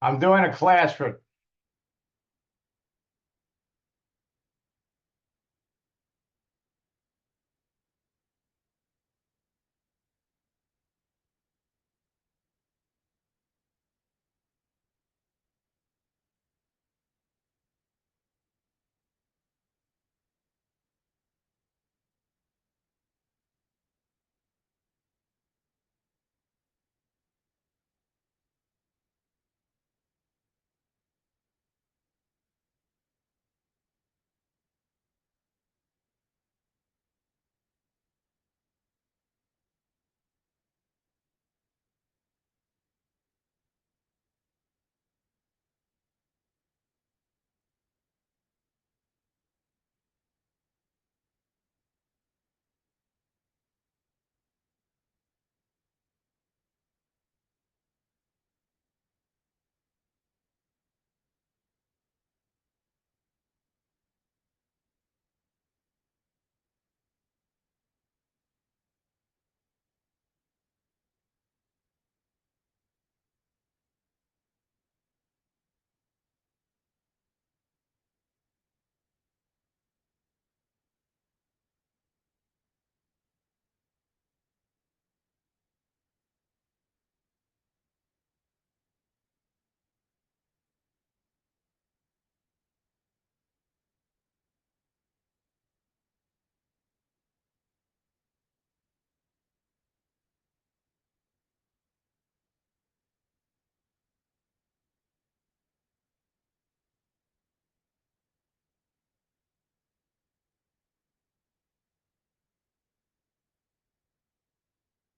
I'm doing a class for.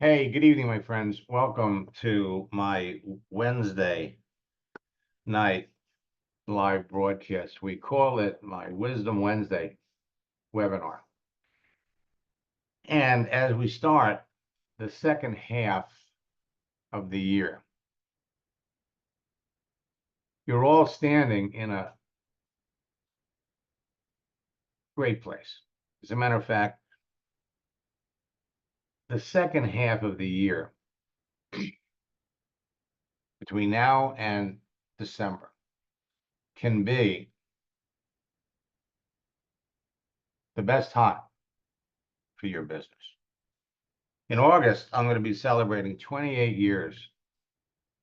Hey, good evening, my friends. Welcome to my Wednesday night live broadcast. We call it my Wisdom Wednesday webinar. And as we start the second half of the year, you're all standing in a great place. As a matter of fact, the second half of the year, between now and December, can be the best time for your business. In August, I'm going to be celebrating 28 years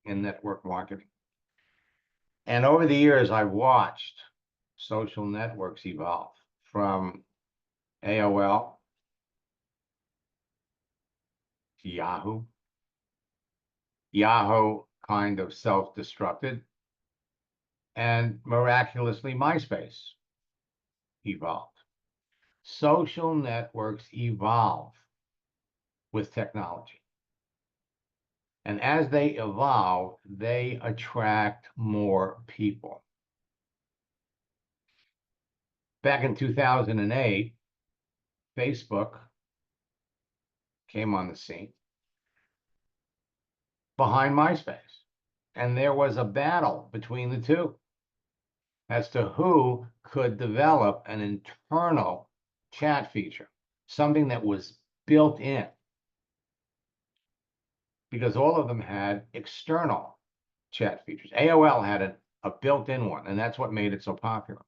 in network marketing. And over the years, I've watched social networks evolve from AOL to Yahoo. Yahoo kind of self-destructed, and miraculously, MySpace evolved. Social networks evolve with technology. And as they evolve, they attract more people. Back in 2008, Facebook came on the scene behind MySpace. And there was a battle between the two as to who could develop an internal chat feature, something that was built in, because all of them had external chat features. AOL had a built-in one, and that's what made it so popular.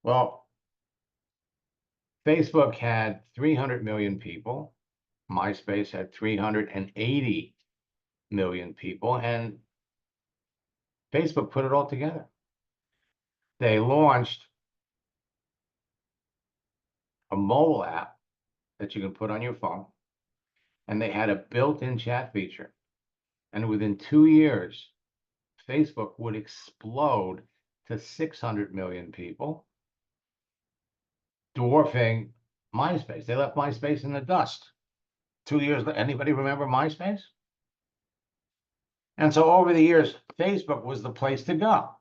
Well, Facebook had 300 million people. MySpace had 380 million people, and Facebook put it all together. They launched a mobile app that you can put on your phone, and they had a built-in chat feature. And within 2 years, Facebook would explode to 600 million people, dwarfing MySpace. They left MySpace in the dust. 2 years later, anybody remember MySpace? And so over the years, Facebook was the place to go.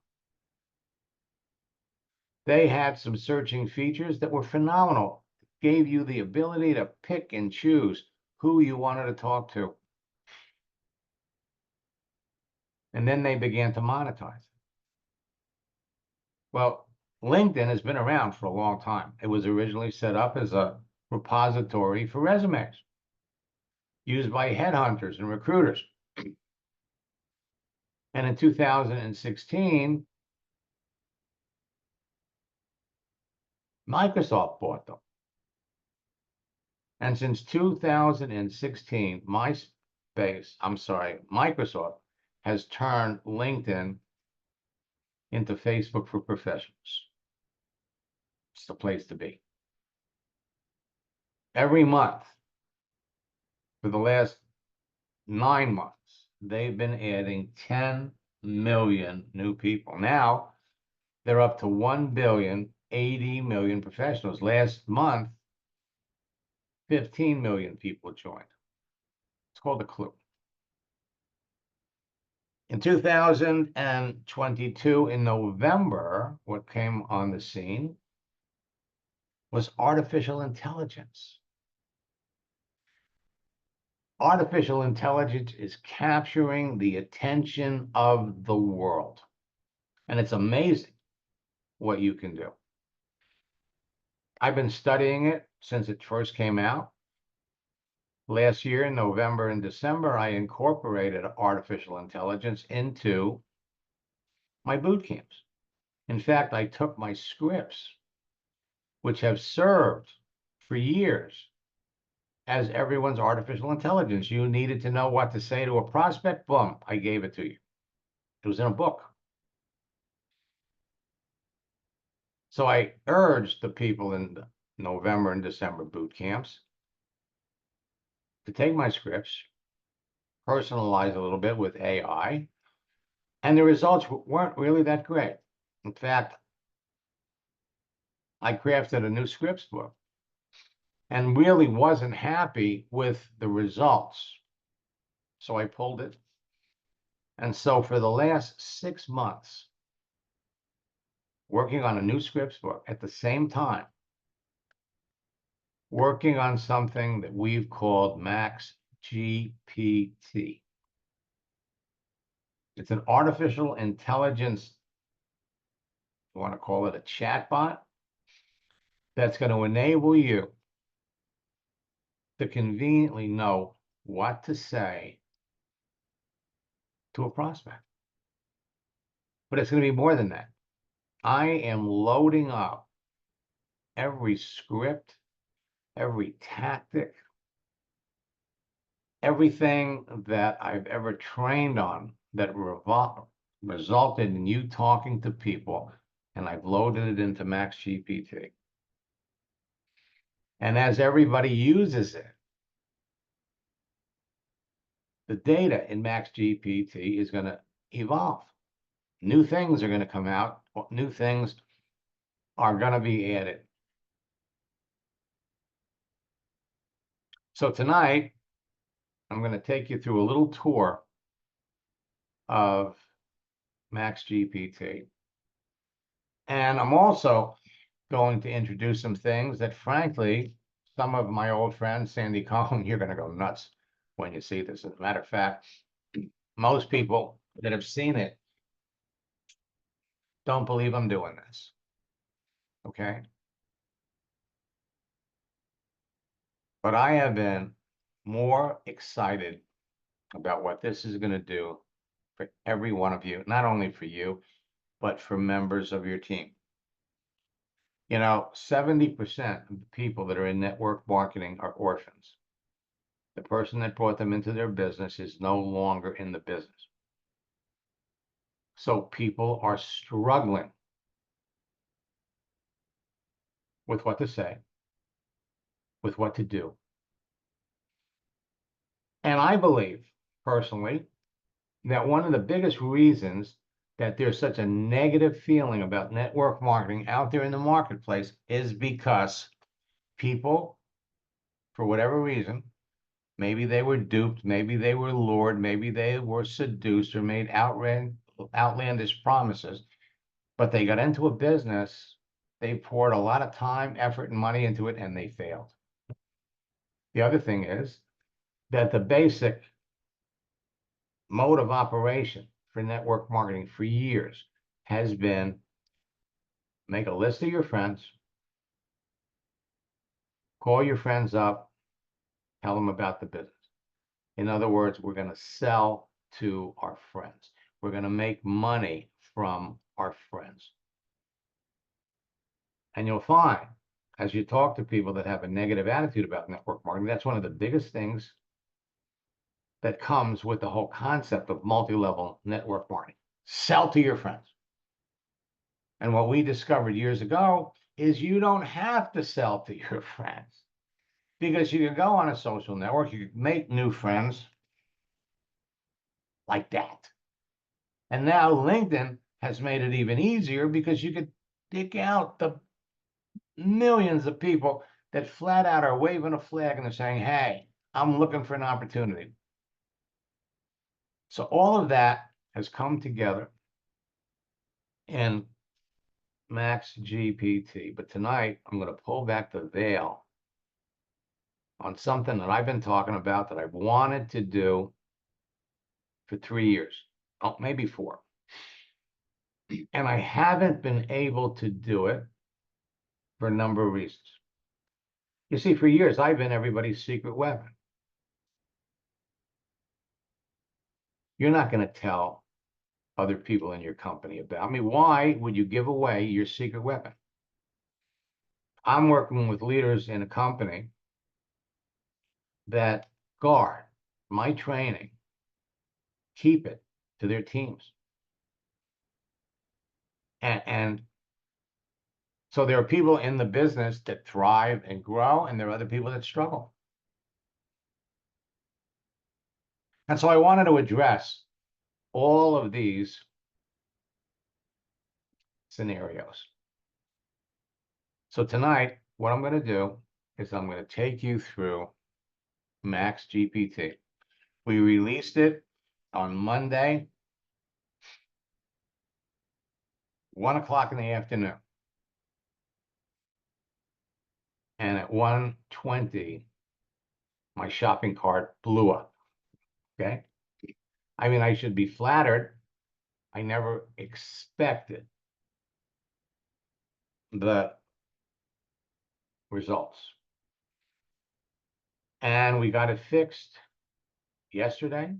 They had some searching features that were phenomenal. Gave you the ability to pick and choose who you wanted to talk to. And then they began to monetize it. Well, LinkedIn has been around for a long time. It was originally set up as a repository for resumes used by headhunters and recruiters. And in 2016, Microsoft bought them. And since 2016, Microsoft has turned LinkedIn into Facebook for professionals. It's the place to be. Every month for the last 9 months, they've been adding 10 million new people. Now they're up to 1,080 million professionals. Last month, 15 million people joined. It's called a clue. In 2022, in November, what came on the scene was artificial intelligence. Artificial intelligence is capturing the attention of the world. And it's amazing what you can do. I've been studying it since it first came out. Last year in November and December, I incorporated artificial intelligence into my boot camps. In fact, I took my scripts, which have served for years as everyone's artificial intelligence. You needed to know what to say to a prospect, boom, I gave it to you. It was in a book. So I urged the people in the November and December boot camps to take my scripts, personalize a little bit with AI, and the results weren't really that great. In fact, I crafted a new scripts book and really wasn't happy with the results. So I pulled it. And so for the last 6 months, working on a new scripts book at the same time, working on something that we've called Max GPT. It's an artificial intelligence, you want to call it a chatbot, that's going to enable you to conveniently know what to say to a prospect. But it's going to be more than that. I am loading up every script, every tactic, everything that I've ever trained on that resulted in you talking to people, and I've loaded it into Max GPT. And as everybody uses it, the data in Max GPT is going to evolve. New things are going to come out. New things are going to be added. So tonight, I'm going to take you through a little tour of Max GPT. And I'm also going to introduce some things that, frankly, some of my old friends, Sandy Cohen, you're going to go nuts when you see this. As a matter of fact, most people that have seen it don't believe I'm doing this. Okay? But I have been more excited about what this is going to do for every one of you, not only for you, but for members of your team. You know, 70% of the people that are in network marketing are orphans. The person that brought them into their business is no longer in the business. So people are struggling with what to say, with what to do. And I believe, personally, that one of the biggest reasons that there's such a negative feeling about network marketing out there in the marketplace is because people, for whatever reason, maybe they were duped, maybe they were lured, maybe they were seduced or made outlandish promises, but they got into a business, they poured a lot of time, effort, and money into it, and they failed. The other thing is that the basic mode of operation for network marketing for years has been make a list of your friends, call your friends up, tell them about the business. In other words, we're going to sell to our friends. We're going to make money from our friends. And you'll find, as you talk to people that have a negative attitude about network marketing, that's one of the biggest things that comes with the whole concept of multi-level network marketing. Sell to your friends. And what we discovered years ago is you don't have to sell to your friends, because you can go on a social network, you can make new friends like that. And now LinkedIn has made it even easier, because you could dig out the millions of people that flat out are waving a flag and they're saying, hey, I'm looking for an opportunity. So all of that has come together in Max GPT. But tonight, I'm going to pull back the veil on something that I've been talking about, that I've wanted to do for 3 years, oh, maybe 4. And I haven't been able to do it for a number of reasons. You see, for years, I've been everybody's secret weapon. You're not going to tell other people in your company about me. Why would you give away your secret weapon? I'm working with leaders in a company that guard my training, keep it to their teams. And so there are people in the business that thrive and grow, and there are other people that struggle. And so I wanted to address all of these scenarios. So tonight, what I'm going to do is I'm going to take you through Max GPT. We released it on Monday, 1 o'clock in the afternoon. And at 1:20, my shopping cart blew up. Okay. I mean, I should be flattered. I never expected the results. And we got it fixed yesterday.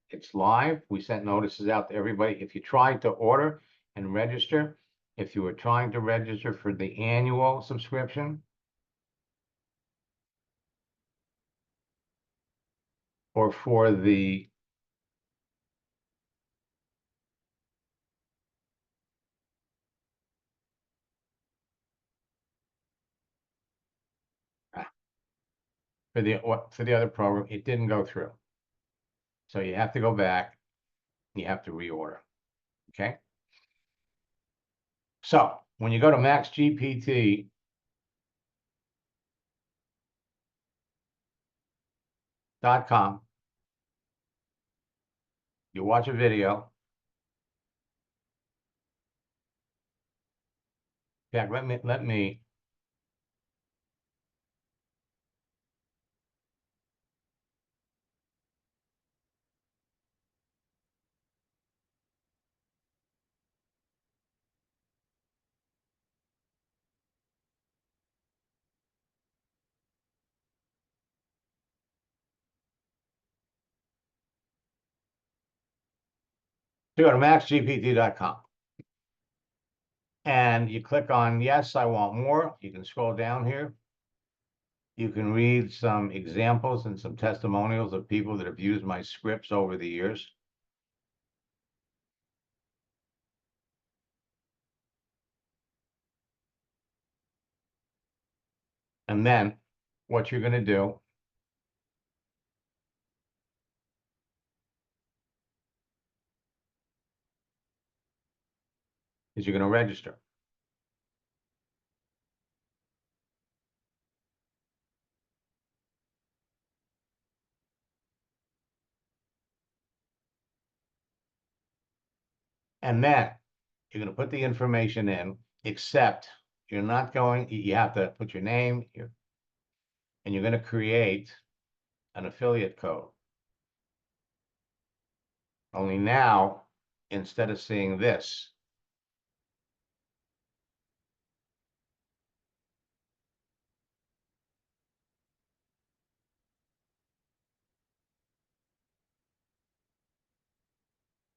It's live. We sent notices out to everybody. If you tried to order and register, if you were trying to register for the annual subscription or for the other program, it didn't go through. So you have to go back, you have to reorder. Okay. So when you go to maxgpt.com, you watch a video. Yeah, let me go to maxgpt.com and you click on yes, I want more. You can scroll down here. You can read some examples and some testimonials of people that have used my scripts over the years. And then what you're going to do is you're going to register. And then you're going to put the information in, except you're not going, you have to put your name, and you're going to create an affiliate code. Only now, instead of seeing this,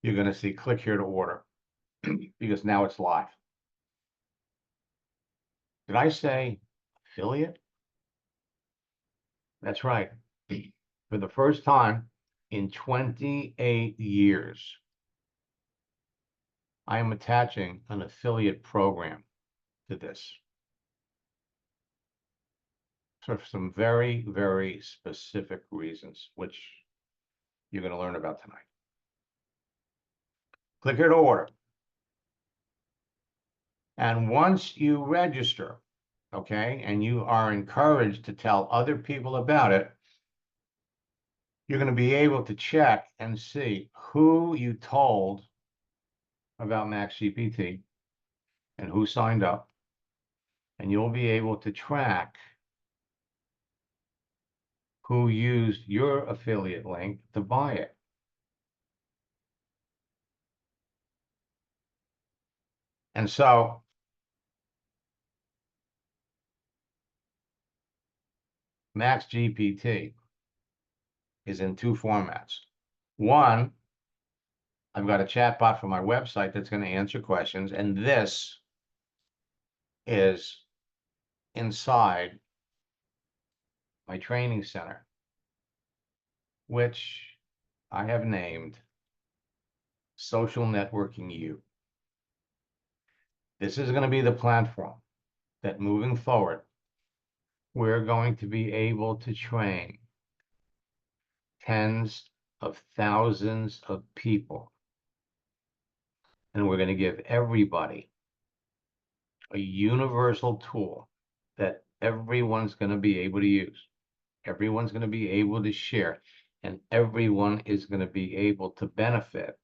you're going to see click here to order because now it's live. Did I say affiliate? That's right. For the first time in 28 years, I am attaching an affiliate program to this for some very, very specific reasons, which you're going to learn about tonight. Click here to order. And once you register, okay, and you are encouraged to tell other people about it, you're going to be able to check and see who you told about Max GPT and who signed up. And you'll be able to track who used your affiliate link to buy it. And so Max GPT is in two formats. One, I've got a chatbot for my website that's going to answer questions, and this is inside my training center, which I have named Social Networking U. This is going to be the platform that moving forward, we're going to be able to train tens of thousands of people. And we're going to give everybody a universal tool that everyone's going to be able to use. Everyone's going to be able to share, and everyone is going to be able to benefit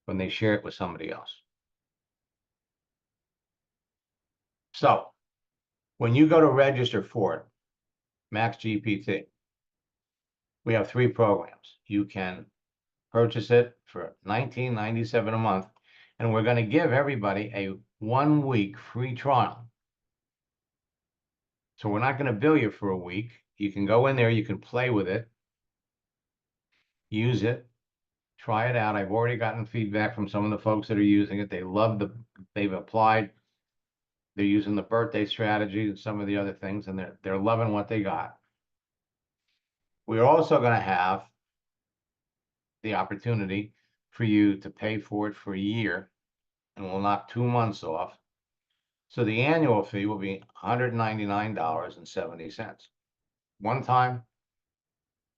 when they share it with somebody else. So when you go to register for it, Max GPT, we have 3 programs. You can purchase it for $19.97 a month, and we're going to give everybody a 1-week free trial. So we're not going to bill you for a week. You can go in there, you can play with it, use it, try it out. I've already gotten feedback from some of the folks that are using it. They love they've applied. They're using the birthday strategy and some of the other things, and they're loving what they got. We're also going to have the opportunity for you to pay for it for a year, and we'll knock 2 months off. So the annual fee will be $199.70. One time,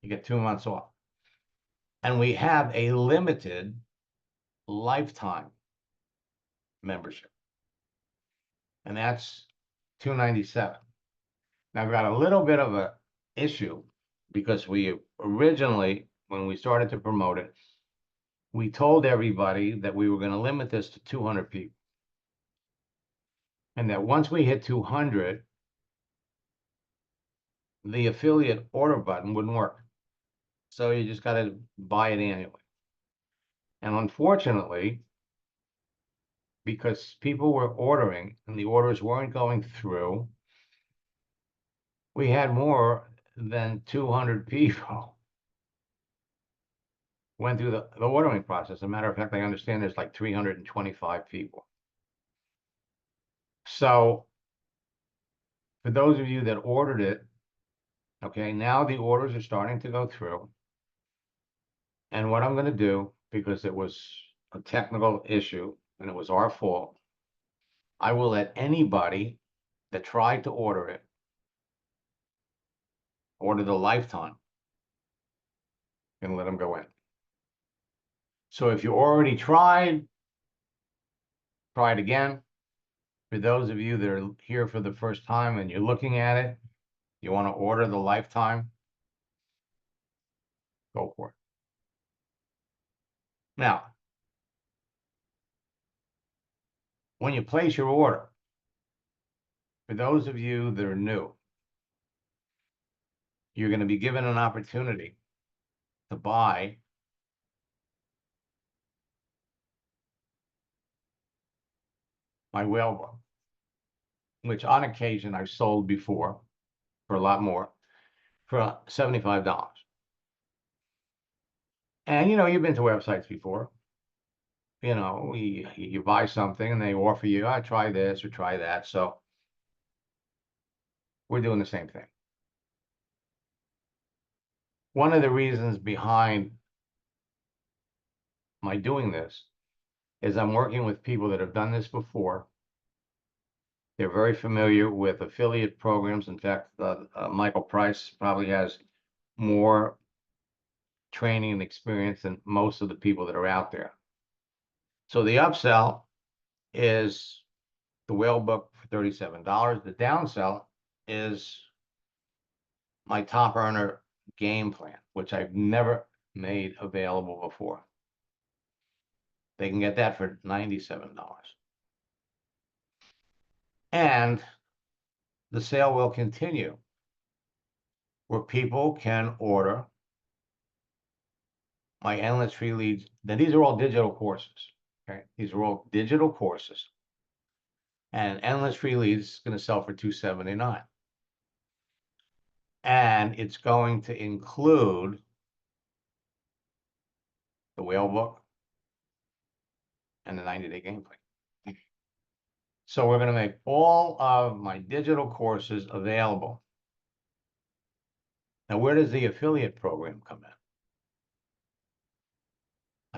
you get 2 months off. And we have a limited lifetime membership, and that's $297. Now, I've got a little bit of an issue because we originally, when we started to promote it, we told everybody that we were going to limit this to 200 people. And that once we hit 200, the affiliate order button wouldn't work. So you just got to buy it annually. And unfortunately, because people were ordering and the orders weren't going through, we had more than 200 people went through the ordering process. As a matter of fact, I understand there's like 325 people. So for those of you that ordered it, okay, now the orders are starting to go through. And what I'm going to do, because it was a technical issue and it was our fault, I will let anybody that tried to order it order the lifetime and let them go in. So if you already tried, try it again. For those of you that are here for the first time and you're looking at it, you want to order the lifetime, go for it. Now, when you place your order, for those of you that are new, you're going to be given an opportunity to buy my whale book, which on occasion I've sold before for a lot more, for $75. And, you've been to websites before. You buy something and they offer you, try this or try that. So we're doing the same thing. One of the reasons behind my doing this is I'm working with people that have done this before. They're very familiar with affiliate programs. In fact, Michael Price probably has more training and experience than most of the people that are out there. So the upsell is the whale book for $37. The downsell is my top earner game plan, which I've never made available before. They can get that for $97. And the sale will continue where people can order my endless free leads. Now, these are all digital courses. Okay, these are all digital courses. And endless free leads is going to sell for $279. And it's going to include the whale book and the 90-day game plan. So we're going to make all of my digital courses available. Now, where does the affiliate program come in?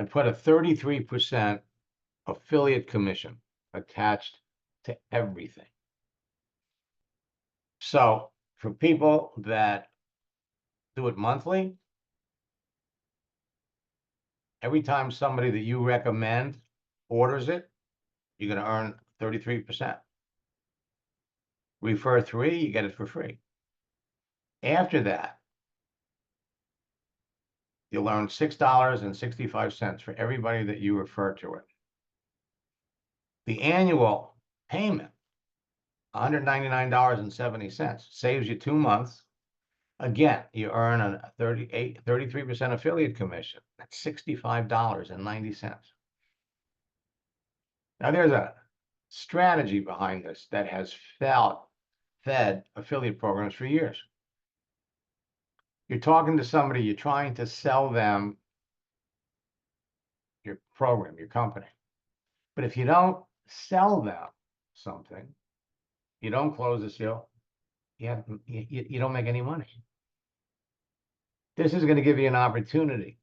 I put a 33% affiliate commission attached to everything. So for people that do it monthly, every time somebody that you recommend orders it, you're going to earn 33%. Refer 3, you get it for free. After that, you'll earn $6.65 for everybody that you refer to it. The annual payment, $199.70, saves you 2 months. Again, you earn a 33% affiliate commission. That's $65.90. Now, there's a strategy behind this that has fed affiliate programs for years. You're talking to somebody, you're trying to sell them your program, your company. But if you don't sell them something, you don't close the sale, you don't make any money. This is going to give you an opportunity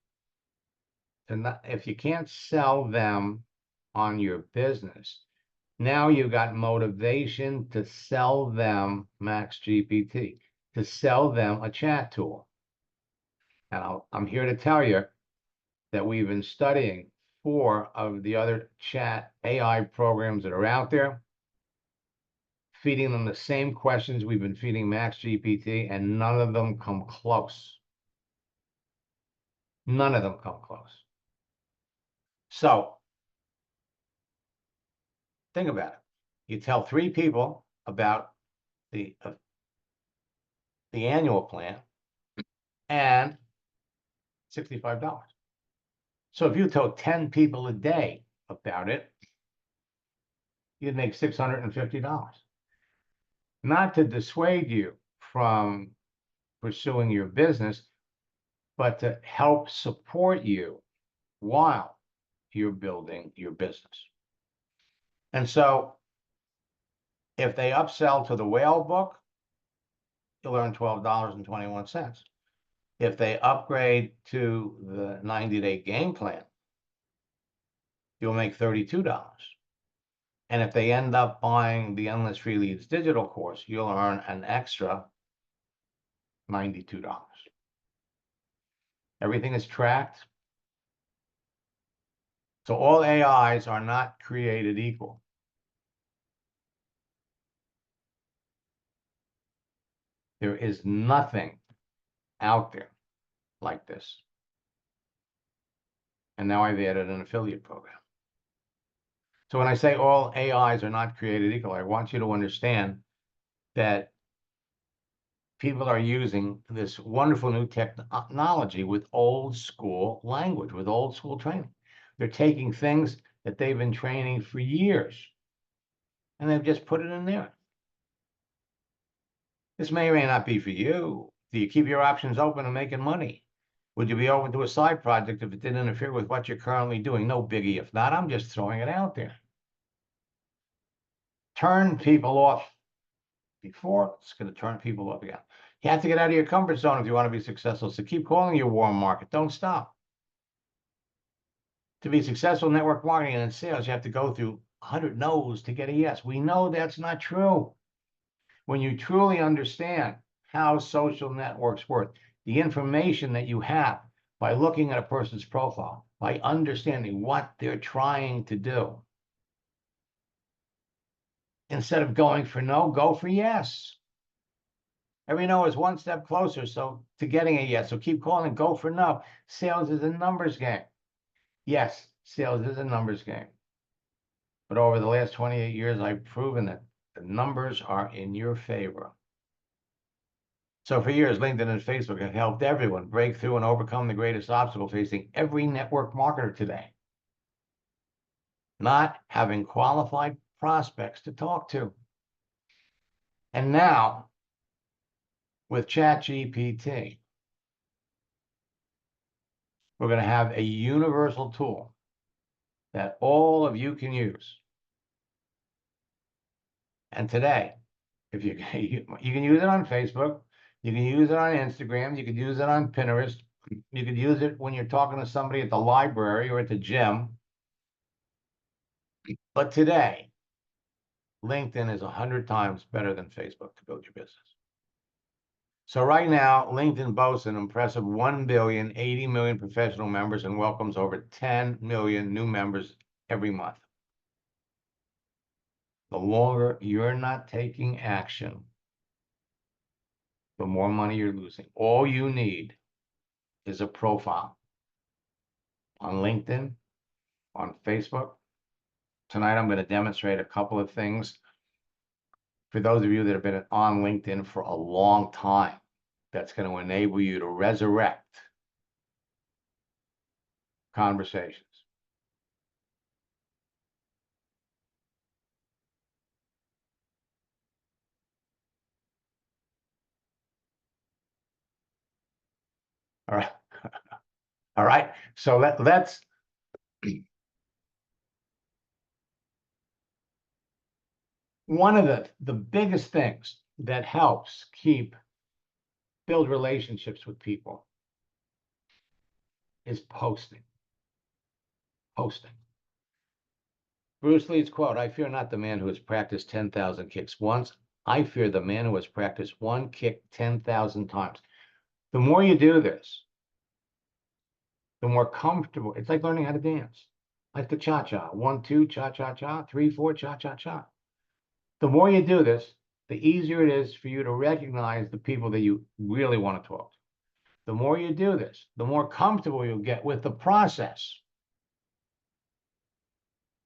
to not, if you can't sell them on your business, now you've got motivation to sell them Max GPT, to sell them a chat tool. And I'm here to tell you that we've been studying 4 of the other chat AI programs that are out there, feeding them the same questions we've been feeding Max GPT, and none of them come close. None of them come close. So think about it. You tell 3 people about the annual plan and $65. So if you told 10 people a day about it, you'd make $650. Not to dissuade you from pursuing your business, but to help support you while you're building your business. And so if they upsell to the whale book, you'll earn $12.21. If they upgrade to the 90-day game plan, you'll make $32. And if they end up buying the Endless Free Leads digital course, you'll earn an extra $92. Everything is tracked. So all AIs are not created equal. There is nothing out there like this. And now I've added an affiliate program. So when I say all AIs are not created equal, I want you to understand that people are using this wonderful new technology with old school language, with old school training. They're taking things that they've been training for years, and they've just put it in there. This may or may not be for you. Do you keep your options open and making money? Would you be open to a side project if it didn't interfere with what you're currently doing? No biggie. If not, I'm just throwing it out there. Turn people off before, it's going to turn people off again. You have to get out of your comfort zone if you want to be successful. So keep calling your warm market. Don't stop. To be successful in network marketing and in sales, you have to go through 100 no's to get a yes. We know that's not true. When you truly understand how social networks work, the information that you have by looking at a person's profile, by understanding what they're trying to do, instead of going for no, go for yes. Every no is one step closer to getting a yes. So keep calling, go for no. Sales is a numbers game. Yes, sales is a numbers game. But over the last 28 years, I've proven that the numbers are in your favor. So for years, LinkedIn and Facebook have helped everyone break through and overcome the greatest obstacle facing every network marketer today: not having qualified prospects to talk to. And now, with ChatGPT, we're going to have a universal tool that all of you can use. And today, if you can use it on Facebook, you can use it on Instagram, you can use it on Pinterest, you can use it when you're talking to somebody at the library or at the gym. But today, LinkedIn is 100 times better than Facebook to build your business. So right now, LinkedIn boasts an impressive 1 billion, 80 million professional members and welcomes over 10 million new members every month. The longer you're not taking action, the more money you're losing. All you need is a profile on LinkedIn, on Facebook. Tonight, I'm going to demonstrate a couple of things for those of you that have been on LinkedIn for a long time. That's going to enable you to resurrect conversations. All right. All right. So let's one of the biggest things that helps build relationships with people is posting. Posting. Bruce Lee's quote: "I fear not the man who has practiced 10,000 kicks once. I fear the man who has practiced one kick 10,000 times." The more you do this, the more comfortable. It's like learning how to dance, like the cha-cha. 1, 2, cha-cha-cha. 3, 4, cha-cha-cha. The more you do this, the easier it is for you to recognize the people that you really want to talk to. The more you do this, the more comfortable you'll get with the process.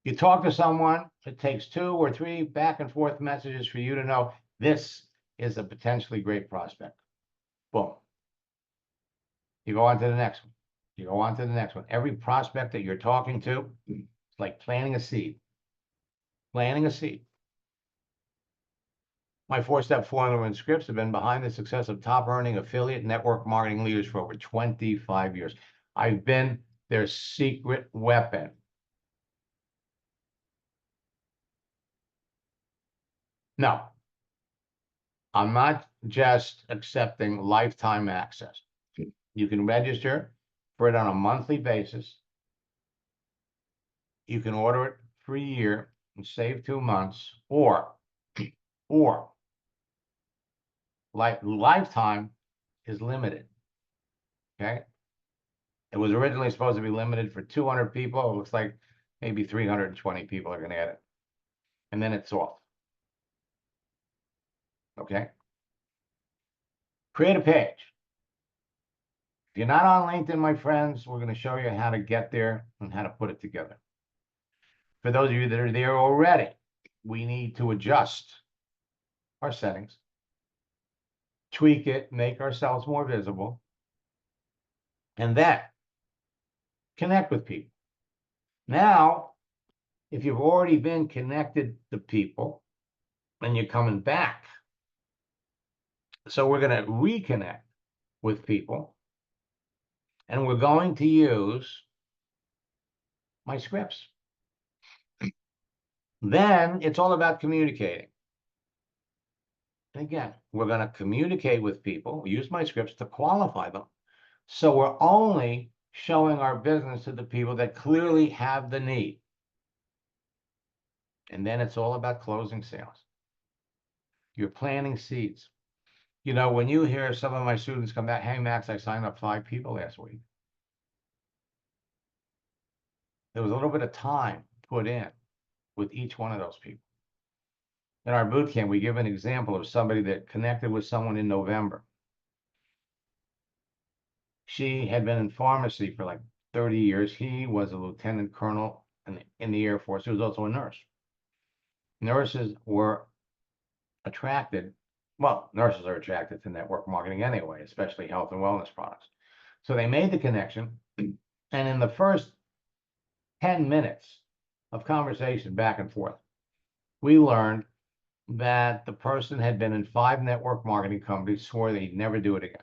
You talk to someone, it takes 2 or 3 back and forth messages for you to know this is a potentially great prospect. Boom. You go on to the next one. You go on to the next one. Every prospect that you're talking to, it's like planting a seed. Planting a seed. My 4-step formula and scripts have been behind the success of top-earning affiliate network marketing leaders for over 25 years. I've been their secret weapon. No, I'm not just accepting lifetime access. You can register for it on a monthly basis. You can order it for a year and save 2 months, or lifetime is limited. Okay. It was originally supposed to be limited for 200 people. It looks like maybe 320 people are going to get it. And then it's off. Okay. Create a page. If you're not on LinkedIn, my friends, we're going to show you how to get there and how to put it together. For those of you that are there already, we need to adjust our settings, tweak it, make ourselves more visible, and then connect with people. Now, if you've already been connected to people and you're coming back, so we're going to reconnect with people. And we're going to use my scripts. Then it's all about communicating. And again, we're going to communicate with people, use my scripts to qualify them. So we're only showing our business to the people that clearly have the need. And then it's all about closing sales. You're planting seeds. You know, when you hear some of my students come back, hey, Max, I signed up 5 people last week. There was a little bit of time put in with each one of those people. In our boot camp, we give an example of somebody that connected with someone in November. She had been in pharmacy for like 30 years. He was a lieutenant colonel in the Air Force. He was also a nurse. Nurses were attracted, well, nurses are attracted to network marketing anyway, especially health and wellness products. So they made the connection. And in the first 10 minutes of conversation back and forth, we learned that the person had been in 5 network marketing companies, swore that he'd never do it again.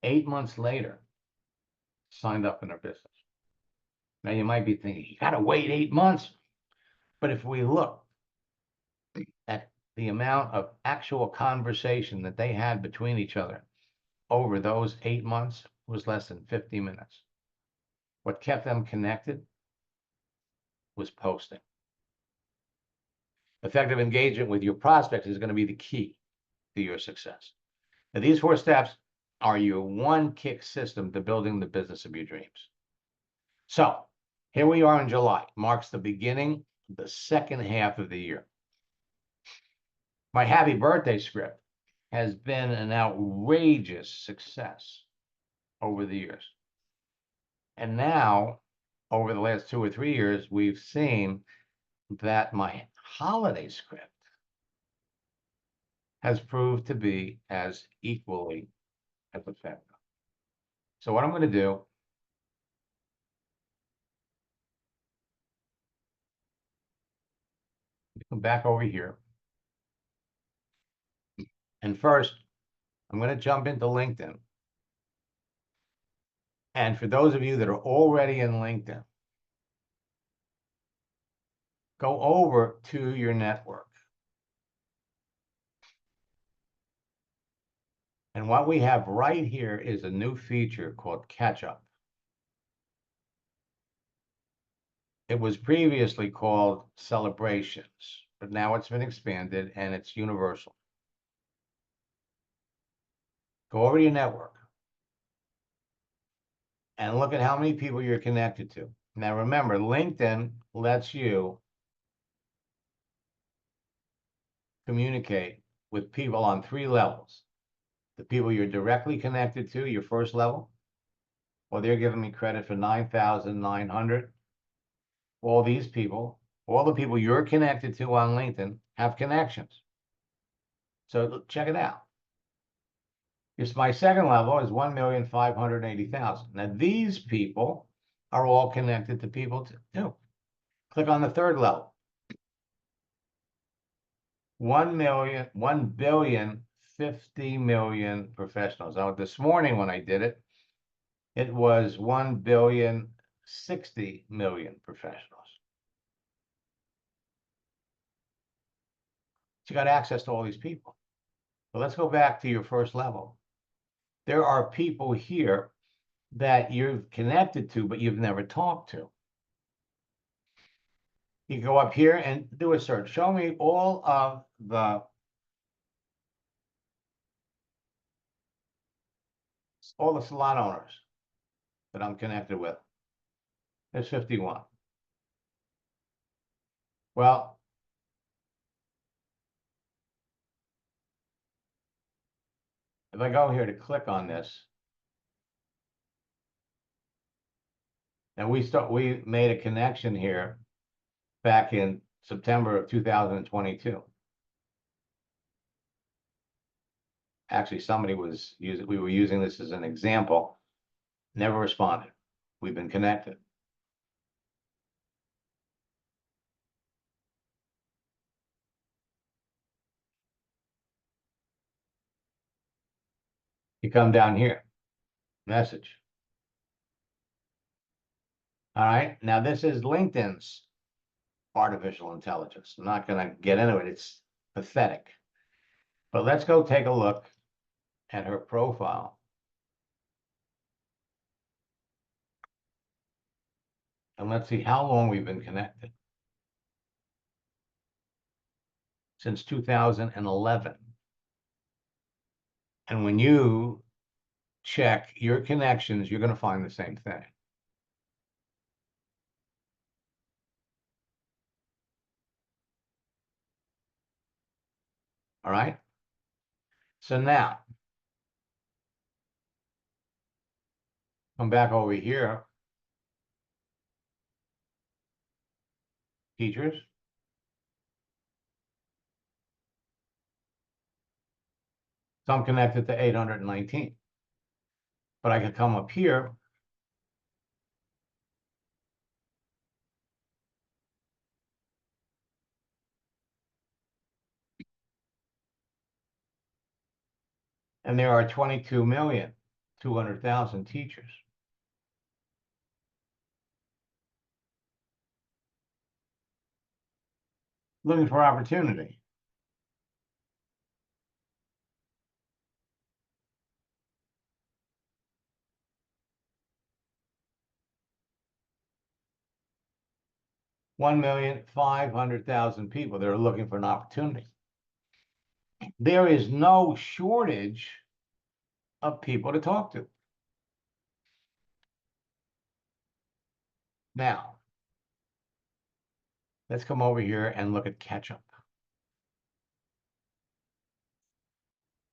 8 months later, signed up in our business. Now you might be thinking, you got to wait 8 months. But if we look at the amount of actual conversation that they had between each other over those 8 months was less than 50 minutes. What kept them connected was posting. Effective engagement with your prospects is going to be the key to your success. Now, these 4 steps are your one-kick system to building the business of your dreams. So here we are in July, marks the beginning of the second half of the year. My happy birthday script has been an outrageous success over the years. And now, over the last 2 or 3 years, we've seen that my holiday script has proved to be as equally as effective. So what I'm going to do, come back over here. And first, I'm going to jump into LinkedIn. And for those of you that are already in LinkedIn, go over to your network. And what we have right here is a new feature called Catch Up. It was previously called Celebrations, but now it's been expanded and it's universal. Go over to your network and look at how many people you're connected to. Now remember, LinkedIn lets you communicate with people on 3 levels. The people you're directly connected to, your first level, well, they're giving me credit for 9,900. All these people, all the people you're connected to on LinkedIn have connections. So check it out. My second level is 1,580,000. Now these people are all connected to people too. Click on the third level. 1,050,000,000 professionals. Now this morning when I did it, it was 1,060,000,000 professionals. So you got access to all these people. So let's go back to your first level. There are people here that you're connected to, but you've never talked to. You go up here and do a search. Show me all of the salon owners that I'm connected with. There's 51. Well, if I go here to click on this, and we made a connection here back in September of 2022. Actually, somebody was we were using this as an example, never responded. We've been connected. You come down here. message. All right. Now, this is LinkedIn's artificial intelligence. I'm not going to get into it. It's pathetic. But let's go take a look at her profile. And let's see how long we've been connected. Since 2011. And when you check your connections, you're going to find the same thing. All right. So now, come back over here. Teachers. So I'm connected to 819. But I could come up here. And there are 22,200,000 teachers. Looking for opportunity. $1,500,000 people that are looking for an opportunity. There is no shortage of people to talk to. Now, let's come over here and look at catch-up.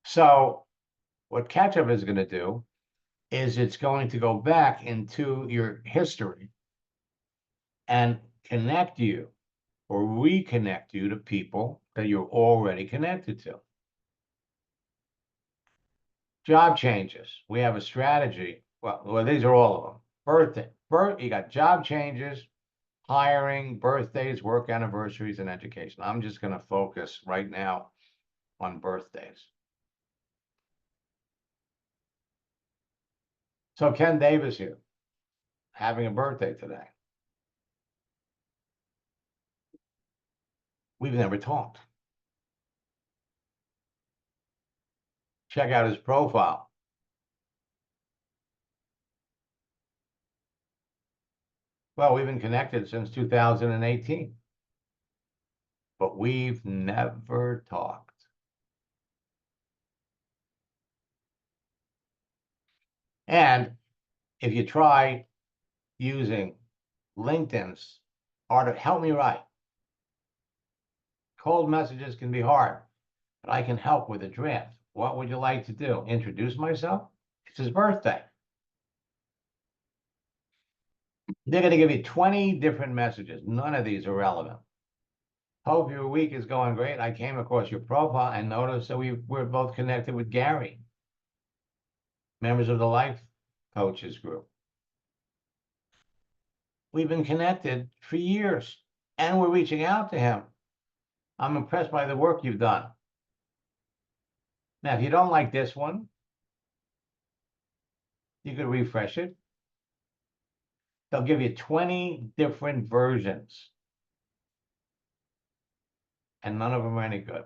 So what catch-up is going to do is it's going to go back into your history and connect you or reconnect you to people that you're already connected to. Job changes. We have a strategy. Well, these are all of them. You got job changes, hiring, birthdays, work anniversaries, and education. I'm just going to focus right now on birthdays. So Ken Davis here, having a birthday today. We've never talked. Check out his profile. Well, we've been connected since 2018, but we've never talked. And if you try using LinkedIn's help me write. Cold messages can be hard, but I can help with a draft. What would you like to do? Introduce myself? It's his birthday. They're going to give you 20 different messages. None of these are relevant. Hope your week is going great. I came across your profile and noticed that we're both connected with Gary, members of the Life Coaches group. We've been connected for years, and we're reaching out to him. I'm impressed by the work you've done. Now, if you don't like this one, you could refresh it. They'll give you 20 different versions, and none of them are any good.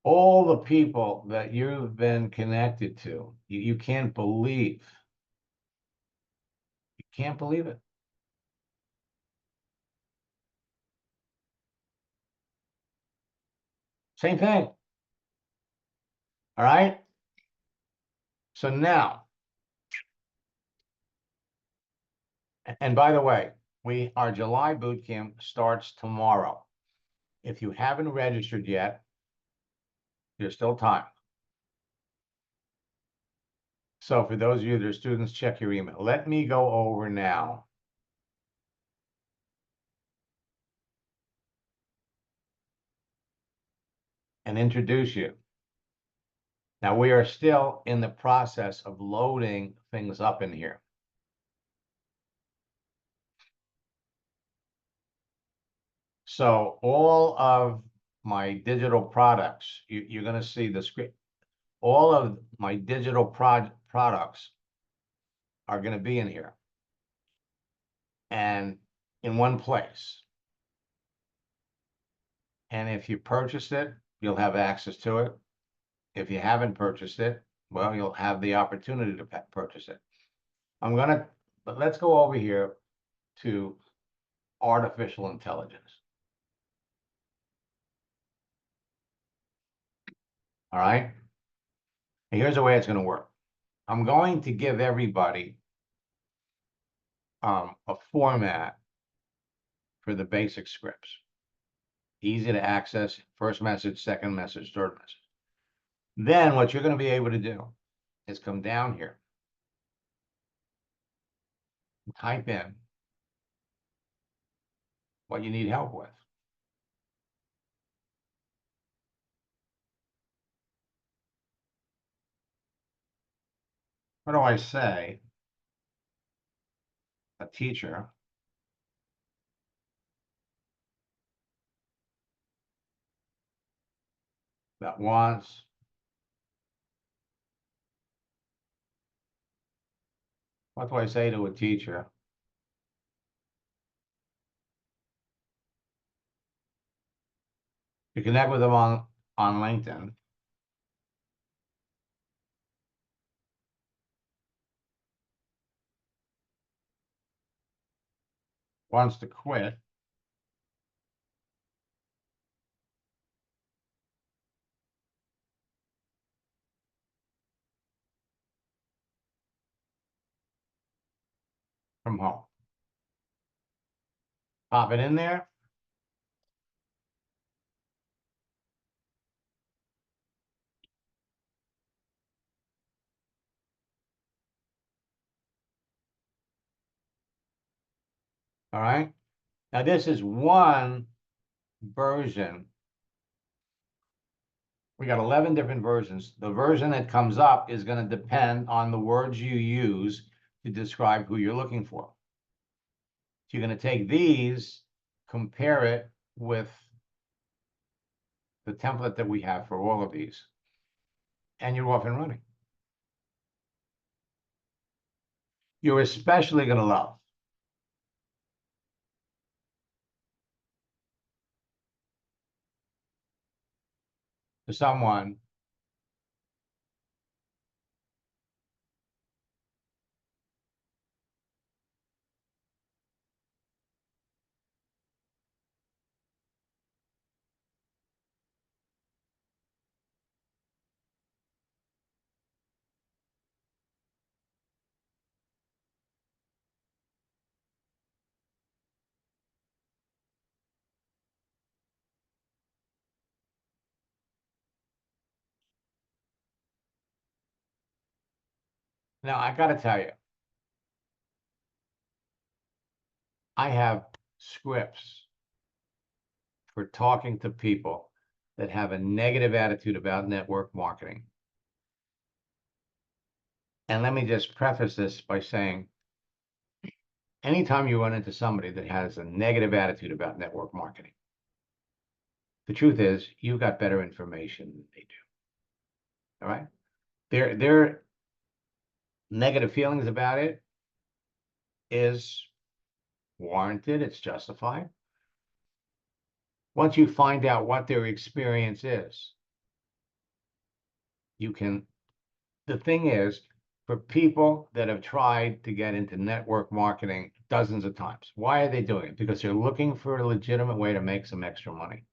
All the people that you've been connected to, you can't believe. You can't believe it. Same thing. All right. So now, and by the way, our July boot camp starts tomorrow. If you haven't registered yet, there's still time. So for those of you that are students, check your email. Let me go over now and introduce you. Now, we are still in the process of loading things up in here. So all of my digital products. You're going to see the script. All of my digital products are going to be in here and in one place. And if you purchase it, you'll have access to it. If you haven't purchased it, well, you'll have the opportunity to purchase it. But let's go over here to artificial intelligence. All right. And here's the way it's going to work. I'm going to give everybody a format for the basic scripts. Easy to access, first message, second message, third message. Then what you're going to be able to do is come down here, and type in what you need help with. What do I say? A teacher that wants what do I say to a teacher to connect with them on LinkedIn, wants to quit, from home. Pop it in there. All right. Now this is one version. We got 11 different versions. The version that comes up is going to depend on the words you use to describe who you're looking for. So you're going to take these, compare it with the template that we have for all of these, and you're off and running. You're especially going to love to someone now. I got to tell you, I have scripts for talking to people that have a negative attitude about network marketing. And let me just preface this by saying, anytime you run into somebody that has a negative attitude about network marketing, the truth is you've got better information than they do. All right? Their negative feelings about it is warranted, it's justified. Once you find out what their experience is, you can, the thing is, for people that have tried to get into network marketing dozens of times, why are they doing it? Because they're looking for a legitimate way to make some extra money.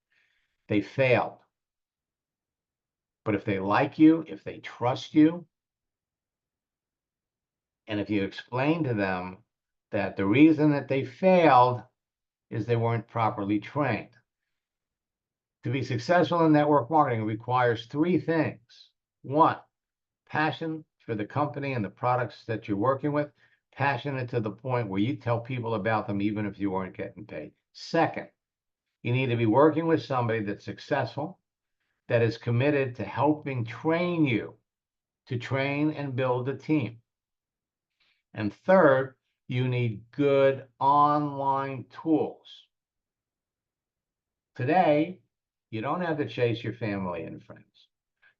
They failed. But if they like you, if they trust you, and if you explain to them that the reason that they failed is they weren't properly trained. To be successful in network marketing requires three things. One, passion for the company and the products that you're working with, passionate to the point where you tell people about them even if you aren't getting paid. Second, you need to be working with somebody that's successful, that is committed to helping train you to train and build a team. And third, you need good online tools. Today, You don't have to chase your family and friends.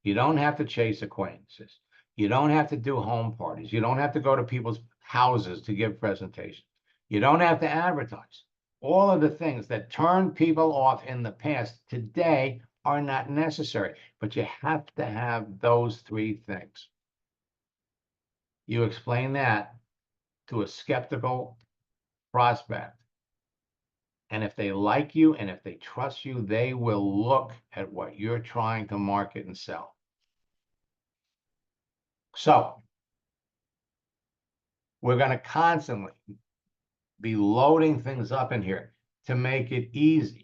You don't have to chase acquaintances. You don't have to do home parties. You don't have to go to people's houses to give presentations. You don't have to advertise. All of the things that turned people off in the past today are not necessary, but you have to have those three things. You explain that to a skeptical prospect, and if they like you and if they trust you, they will look at what you're trying to market and sell. So we're going to constantly be loading things up in here to make it easy.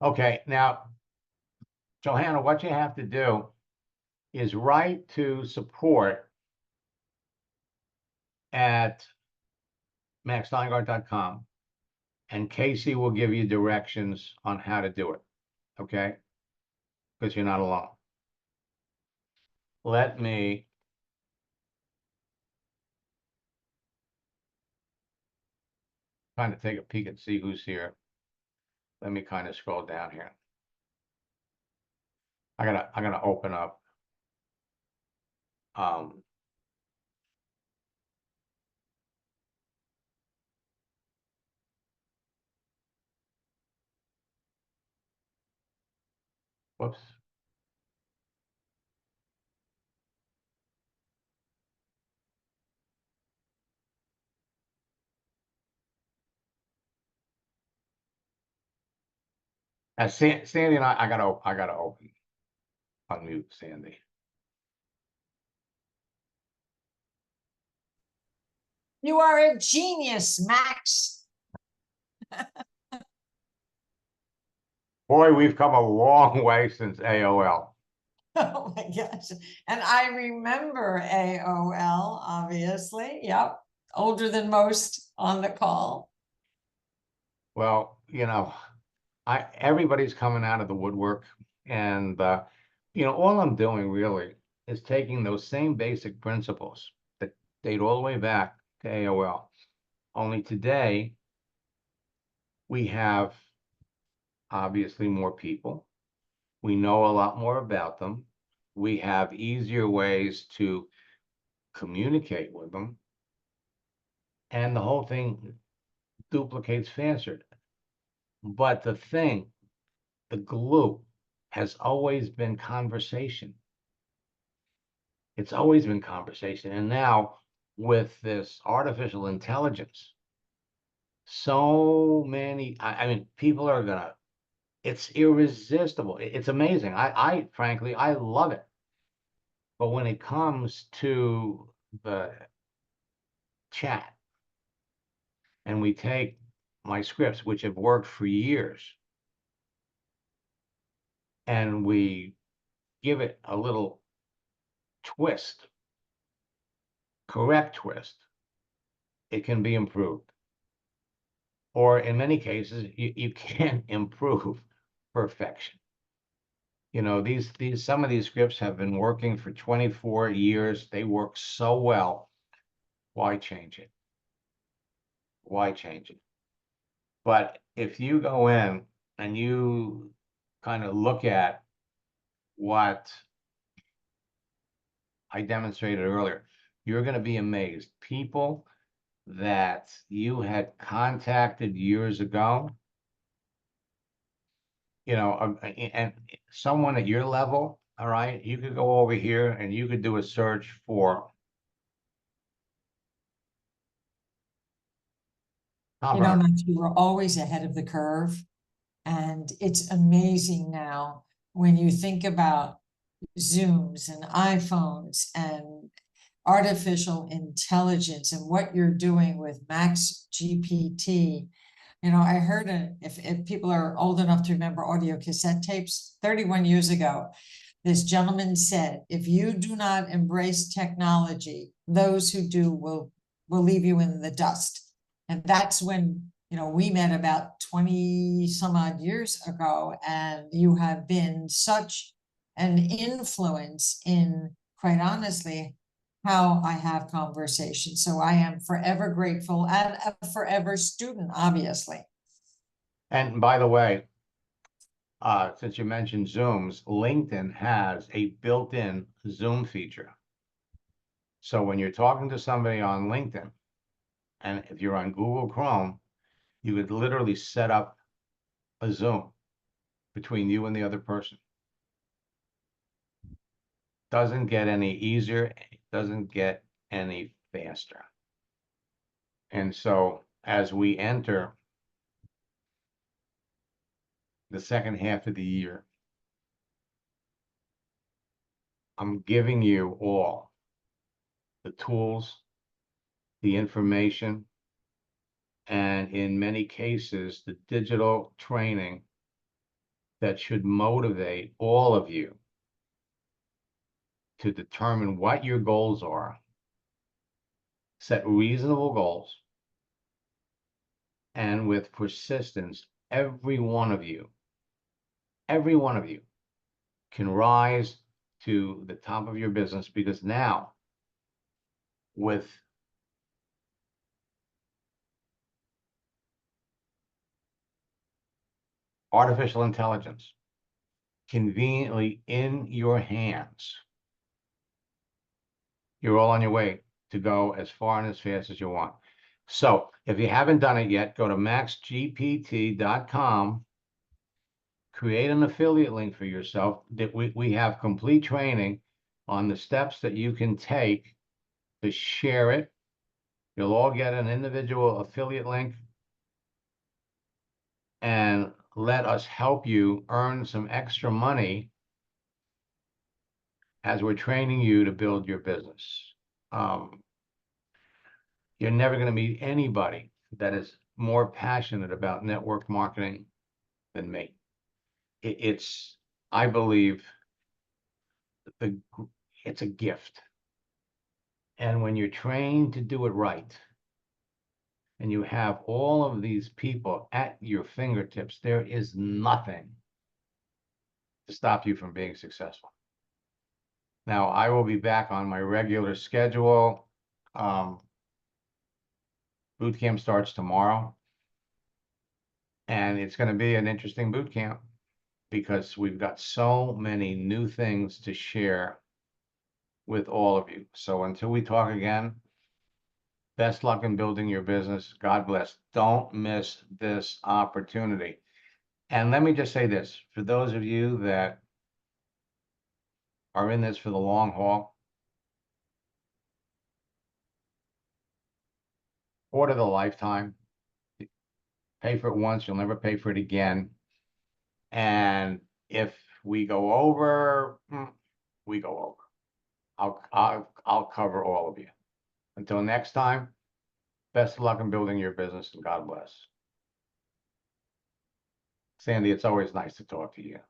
Okay, now, Johanna, what you have to do is write to support at maxsteingart.com, and Casey will give you directions on how to do it, okay? Because you're not alone. Let me kind of take a peek and see who's here. Let me kind of scroll down here. I gotta open up whoops. Sandy and I gotta open, unmute Sandy. You are a genius, Max. Boy, we've come a long way since AOL. Oh my gosh. And I remember AOL, obviously. Yep. Older than most on the call. Well, you know, everybody's coming out of the woodwork, and you know, all I'm doing really is taking those same basic principles that date all the way back to AOL. Only today we have obviously more people. We know a lot more about them. We have easier ways to communicate with them, and the whole thing duplicates faster. But the glue has always been conversation. It's always been conversation. And now with this artificial intelligence, so many, I mean, people are gonna, it's irresistible. It's amazing. I frankly, I love it. But when it comes to the chat, and we take my scripts, which have worked for years, and we give it a little twist, correct twist, it can be improved. Or in many cases, you can't improve perfection. You know, some of these scripts have been working for 24 years. They work so well. Why change it? Why change it? But if you go in and you kind of look at what I demonstrated earlier, you're going to be amazed. People that you had contacted years ago, you know, and someone at your level, all right, you could go over here and you could do a search for You know, Max, you were always ahead of the curve. And it's amazing now when you think about Zooms and iPhones and artificial intelligence and what you're doing with Max GPT. You know, I heard if people are old enough to remember audio cassette tapes, 31 years ago, this gentleman said, if you do not embrace technology, those who do will leave you in the dust. And that's when, you know, we met about 20 some odd years ago, and you have been such and influence in, quite honestly, how I have conversations. So I am forever grateful and a forever student, obviously. And by the way, since you mentioned Zooms, LinkedIn has a built-in Zoom feature. So when you're talking to somebody on LinkedIn, and if you're on Google Chrome, you would literally set up a Zoom between you and the other person. Doesn't get any easier, it doesn't get any faster. And so as we enter the second half of the year, I'm giving you all the tools, the information, and in many cases, the digital training that should motivate all of you to determine what your goals are, set reasonable goals, and with persistence, every one of you can rise to the top of your business, because now with artificial intelligence conveniently in your hands, you're all on your way to go as far and as fast as you want. So if you haven't done it yet, go to maxgpt.com, create an affiliate link for yourself. That we have complete training on the steps that you can take to share it. You'll all get an individual affiliate link, and let us help you earn some extra money as we're training you to build your business. You're never going to meet anybody that is more passionate about network marketing than me. It's, I believe, it's a gift. And when you're trained to do it right, and you have all of these people at your fingertips, there is nothing to stop you from being successful. Now, I will be back on my regular schedule. Boot camp starts tomorrow, and it's going to be an interesting boot camp because we've got so many new things to share with all of you. So until we talk again, best luck in building your business. God bless. Don't miss this opportunity. And let me just say this, for those of you that are in this for the long haul, order the lifetime. Pay for it once, you'll never pay for it again. And if we go over, we go over. I'll cover all of you. Until next time, best of luck in building your business, and God bless. Sandy, it's always nice to talk to you.